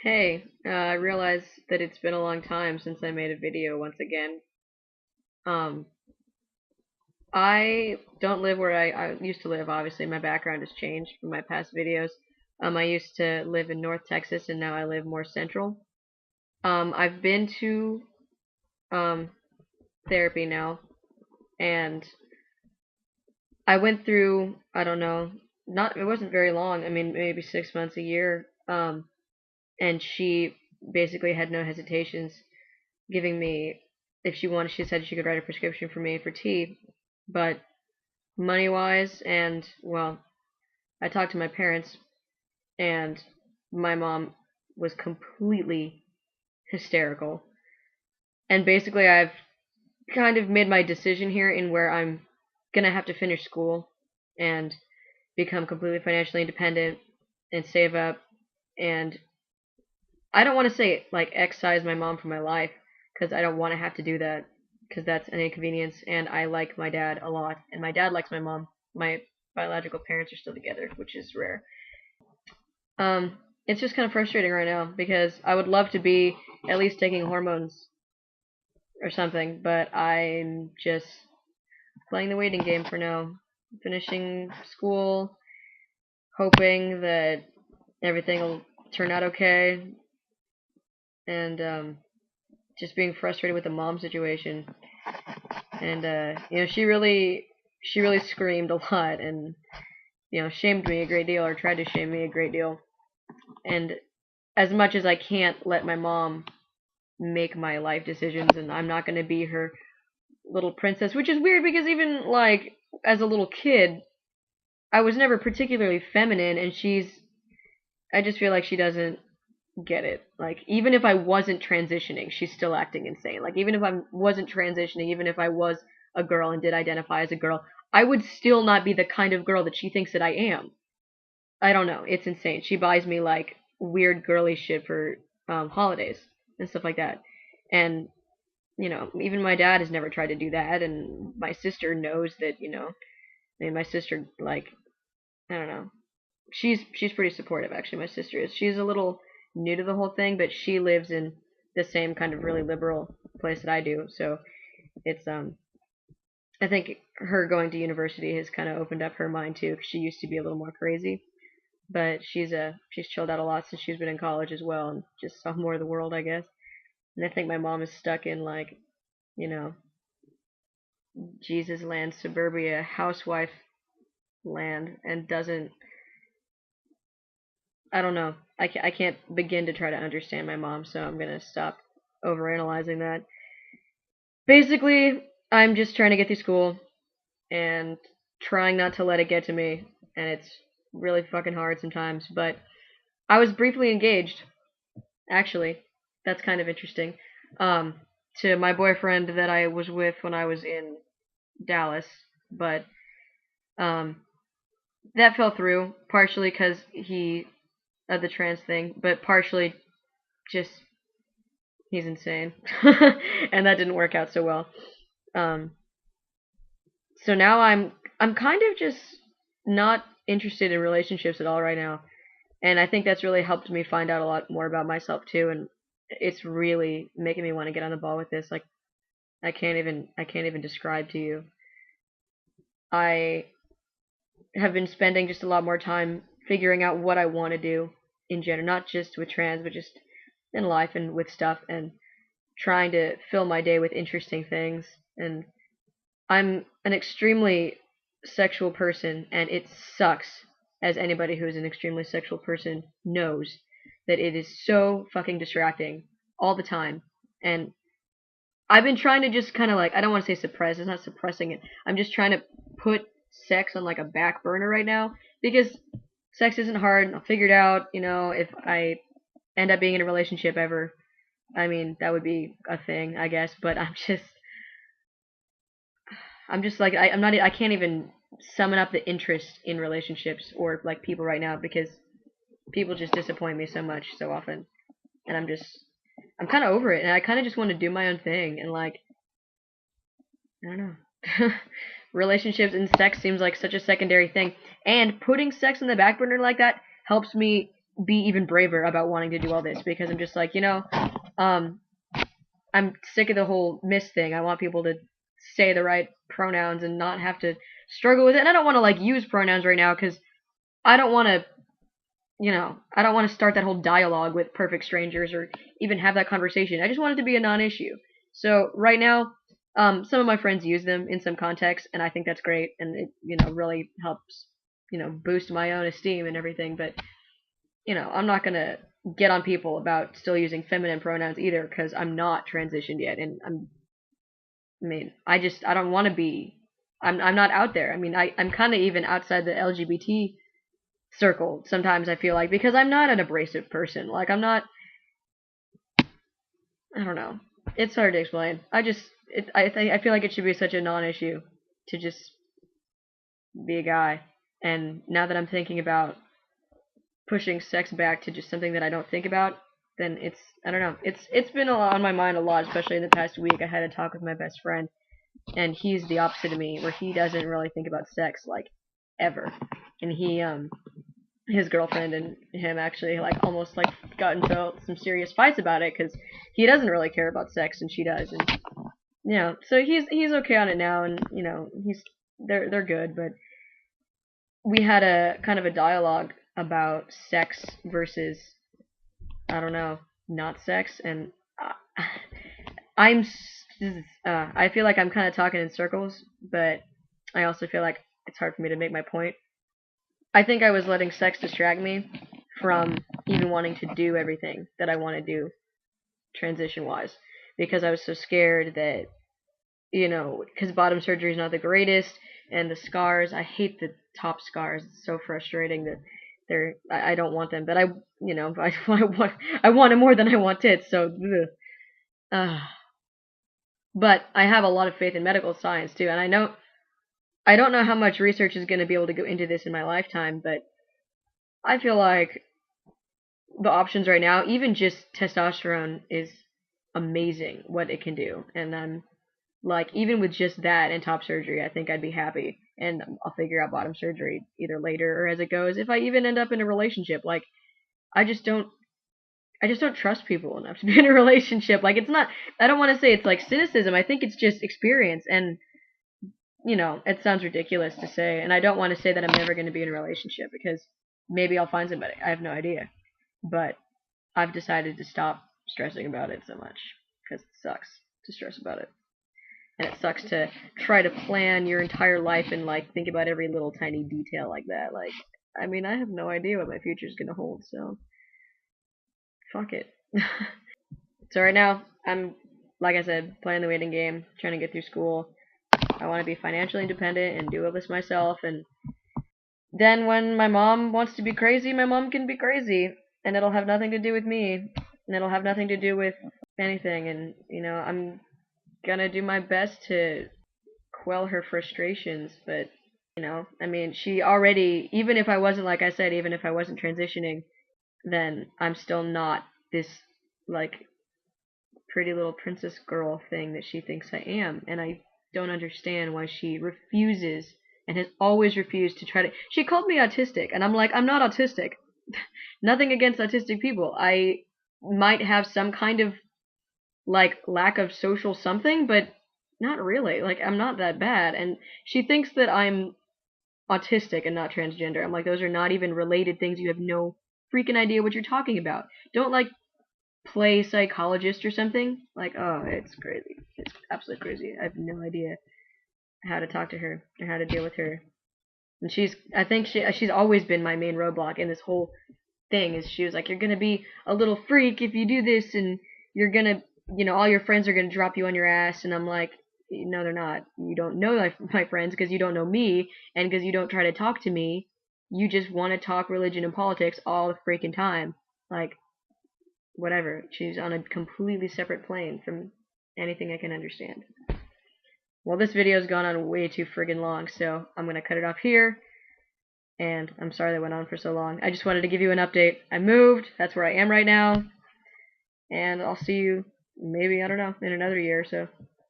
Hey, I realize that it's been a long time since I made a video once again. Um, I don't live where I used to live, obviously. My background has changed from my past videos. I used to live in North Texas and now I live more central. I've been to um, therapy now and I went through, I don't know, it wasn't very long. I mean, maybe 6 months, a year. And she basically had no hesitations giving me, if she wanted, she said she could write a prescription for me for tea, but money wise, and well, I talked to my parents, and my mom was completely hysterical. And basically, I've kind of made my decision here in where I'm gonna have to finish school and become completely financially independent and save up. And I don't want to say like excise my mom from my life because I don't want to have to do that because that's an inconvenience. And I like my dad a lot, and my dad likes my mom. My biological parents are still together, which is rare. It's just kind of frustrating right now because I would love to be at least taking hormones or something, but I'm just playing the waiting game for now. Finishing school, hoping that everything will turn out okay, and just being frustrated with the mom situation. And she really screamed a lot and shamed me a great deal, or tried to shame me a great deal. And as much as I can't let my mom make my life decisions, and I'm not going to be her little princess, which is weird because even like as a little kid, I was never particularly feminine, and I just feel like she doesn't get it. Like, even if I wasn't transitioning, she's still acting insane. Like, even if I wasn't transitioning, even if I was a girl and did identify as a girl, I would still not be the kind of girl that she thinks that I am. I don't know. It's insane. She buys me like weird girly shit for holidays and stuff like that. And even my dad has never tried to do that. And my sister knows that. I mean, my sister, like, I don't know. She's pretty supportive, actually. My sister is. She's a little new to the whole thing, but she lives in the same kind of really liberal place that I do. So it's I think her going to university has kind of opened up her mind too, because she used to be a little more crazy. But she's chilled out a lot since she's been in college as well, and just saw more of the world, I guess. And I think my mom is stuck in like, you know, Jesus land, suburbia, housewife land, and doesn't. I don't know. I can't begin to try to understand my mom, so I'm gonna stop overanalyzing that. Basically, I'm just trying to get through school and trying not to let it get to me, and it's really fucking hard sometimes. But I was briefly engaged, actually. That's kind of interesting. Um, to my boyfriend that I was with when I was in Dallas, but um, that fell through partially because he of the trans thing, but partially just he's insane, and that didn't work out so well. Um, so now I'm kind of just not interested in relationships at all right now, and I think that's really helped me find out a lot more about myself too, and it's really making me want to get on the ball with this. Like, I can't even describe to you. I have been spending just a lot more time figuring out what I want to do in general, not just with trans, but just in life and with stuff, and trying to fill my day with interesting things. And I'm an extremely sexual person, and it sucks, as anybody who is an extremely sexual person knows, that it is so fucking distracting all the time. And I've been trying to just kind of like, I don't want to say suppress, it's not suppressing it. I'm just trying to put sex on like a back burner right now because sex isn't hard. I'll figure it out, if I end up being in a relationship ever. I mean, that would be a thing, I guess, but I'm just like I can't even summon up the interest in relationships or like people right now because people just disappoint me so much so often, and I'm kind of over it, and I kind of just want to do my own thing, and like, I don't know. Relationships and sex seems like such a secondary thing, and putting sex in the back burner like that helps me be even braver about wanting to do all this, because I'm just like, um, I'm sick of the whole miss thing. I want people to say the right pronouns and not have to struggle with it. And I don't want to like use pronouns right now because I don't want to, I don't want to start that whole dialogue with perfect strangers or even have that conversation. I just want it to be a non-issue. So right now, some of my friends use them in some contexts, and I think that's great, and it, really helps, boost my own esteem and everything. But I'm not gonna get on people about still using feminine pronouns either, because I'm not transitioned yet, and I don't want to be. I'm not out there. I mean, I'm kind of even outside the LGBT circle sometimes. I feel like, because I'm not an abrasive person. Like, I'm not. I don't know. It's hard to explain. I feel like it should be such a non-issue to just be a guy. And now that I'm thinking about pushing sex back to just something that I don't think about, then I don't know. It's been on my mind a lot, especially in the past week. I had a talk with my best friend, and he's the opposite of me, where he doesn't really think about sex like ever. And his girlfriend and him actually like almost like got into some serious fights about it, because he doesn't really care about sex and she does, and so he's okay on it now, and they're good. But we had a kind of a dialogue about sex versus, I don't know, not sex, and uh, I'm I feel like I'm kind of talking in circles, but I also feel like it's hard for me to make my point. I think I was letting sex distract me from even wanting to do everything that I want to do transition wise, because I was so scared that, because bottom surgery is not the greatest, and the scars, I hate the top scars. It's so frustrating that I don't want them, but I want it more than I want tits, so but I have a lot of faith in medical science too, and I don't know how much research is going to be able to go into this in my lifetime, but I feel like the options right now, even just testosterone, is amazing what it can do. And I'm like, even with just that and top surgery, I think I'd be happy. And I'll figure out bottom surgery either later or as it goes. If I even end up in a relationship, like, I just don't. I just don't trust people enough to be in a relationship. Like, it's not. I don't want to say it's like cynicism. I think it's just experience. And it sounds ridiculous to say, and I don't want to say that I'm never going to be in a relationship, because maybe I'll find somebody. I have no idea. But I've decided to stop stressing about it so much, because it sucks to stress about it. And it sucks to try to plan your entire life and like think about every little tiny detail like that. Like, I mean, I have no idea what my future's gonna hold, so fuck it. So right now, I'm, like I said, playing the waiting game, trying to get through school. I want to be financially independent and do all this myself, and then when my mom wants to be crazy, my mom can be crazy, and it'll have nothing to do with me, and it'll have nothing to do with anything. And I'm gonna do my best to quell her frustrations. But I mean, she already, even if I wasn't, like I said, even if I wasn't transitioning, then I'm still not this like pretty little princess girl thing that she thinks I am, and I don't understand why she refuses and has always refused to try to. She called me autistic, and I'm like, I'm not autistic. Nothing against autistic people. I might have some kind of like lack of social something, but not really. Like, I'm not that bad. And she thinks that I'm autistic and not transgender. I'm like, those are not even related things. You have no freaking idea what you're talking about. Don't like play psychologist or something. Like, oh, it's crazy. It's absolutely crazy. I have no idea how to talk to her or how to deal with her. And I think she's always been my main roadblock in this whole thing. Is she was like, you're gonna be a little freak if you do this, and you're gonna, all your friends are gonna drop you on your ass. And I'm like, no, they're not. You don't know my friends, because you don't know me, and because you don't try to talk to me. You just want to talk religion and politics all the freaking time. Like, whatever. She's on a completely separate plane from anything I can understand. Well, this video's gone on way too friggin' long, so I'm gonna cut it off here. And I'm sorry that went on for so long. I just wanted to give you an update. I moved. That's where I am right now. And I'll see you maybe, I don't know, in another year or so.